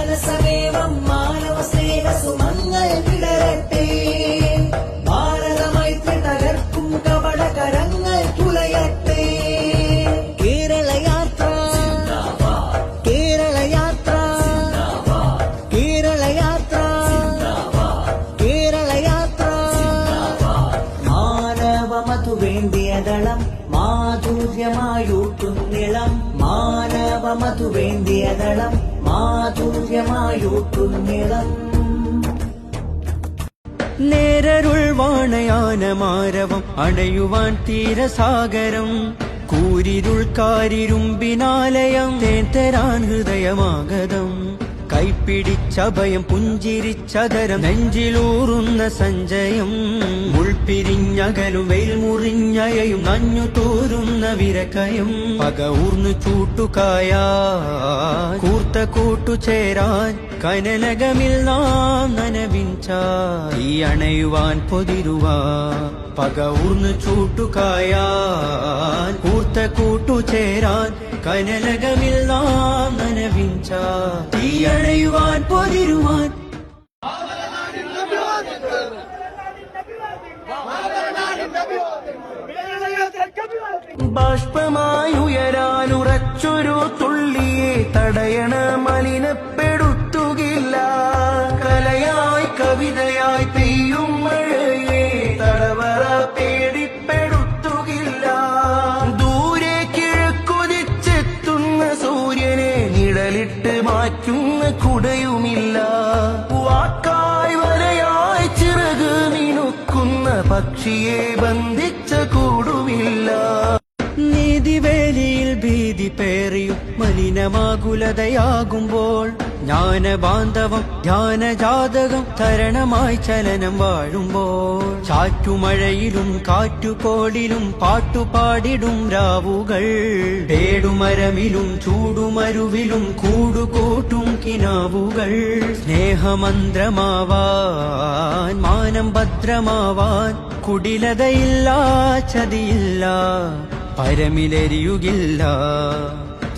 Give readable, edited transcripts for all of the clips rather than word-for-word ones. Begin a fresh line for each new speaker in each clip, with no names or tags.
മനസമേവം മാനവ സ്നേഹ സുമങ്ങൾ വിടരട്ടെ. ഭാരതമൈത്രി തകർക്കും കപടകരങ്ങൾ തുലയട്ടെ. കേരളയാത്ര കേരളയാത്ര കേരളയാത്ര കേരളയാത്ര. മാനവമതു വേണ്ടിയതളം മാധുര്യമായൂട്ടുന്നിളം. മാനവമതു വേണ്ടിയതളം മാധുര്യമായൂട്ടുന്നിളം. നേരരുൾ വാണയാനമാരവം അടയുവാൻ തീരസാഗരം. കൂരിരുൾ കാരിരുമ്പിനാലയം തേൻ ഹൃദയമാഗതം. കൈപ്പിടിച്ചഭയം പുഞ്ചിരിച്ചതരം നെഞ്ചിലൂറുന്ന സഞ്ചയം. മുൾപിരിഞ്ഞകലും വെയിൽ മുറിഞ്ഞയയും നഞ്ഞു തോരുന്ന വിരക്കയും. പക ഊർന്നു ചൂട്ടുകായ കൂർത്ത കൂട്ടുചേരാൻ കനലകമിൽ നാം നനവിഞ്ച ഈ അണയുവാൻ പൊതിരുവാ. പക ഊർന്നു ചൂട്ടുകായാൻ കൂർത്ത കൂട്ടുചേരാൻ കനലകമിൽ നാം നനവിഞ്ച ഈ അണയുവാൻ പൊതിരുവാൻ. ബാഷ്പമായുയരാനുറച്ചൊരു തുള്ളിയെ തടയണ മലിനപ്പെടുത്തുകില്ല. കലയായി കവിതയായി പെയ്യും മഴയെ തടവറ പേടിപ്പെടുത്തുകില്ല. ദൂരെ കിഴക്കുതിച്ചെത്തുന്ന സൂര്യനെ നിഴലിട്ട് മാറ്റുന്ന കുടയുമില്ല. വാക്കായി വലയായി ചിറക് മിനുക്കുന്ന പക്ഷിയെ ബന്ധിച്ച കൂടുമില്ല. നീതിവേലിയിൽ ഭീതി പേറിയും മലിനമാകുലതയാകുമ്പോൾ ജ്ഞാനബാന്ധവം ധ്യാനജാതകം തരണമായി ചലനം വാഴുമ്പോൾ ചാറ്റുമഴയിലും കാറ്റുകോളിലും പാട്ടുപാടിടും രാവുകൾ. പേടുമരമിലും ചൂടുമരുവിലും കൂടുകൂട്ടും കിനാവുകൾ. സ്നേഹമന്ത്രമാവാൻ മാനം ഭദ്രമാവാൻ കുടിലതയില്ല ചതിയില്ല പരമിലെരിയുകില്ല.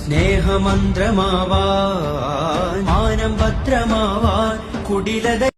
സ്നേഹമന്ത്രമാവാൻ മാനം ഭദ്രമാവാൻ കുടിലത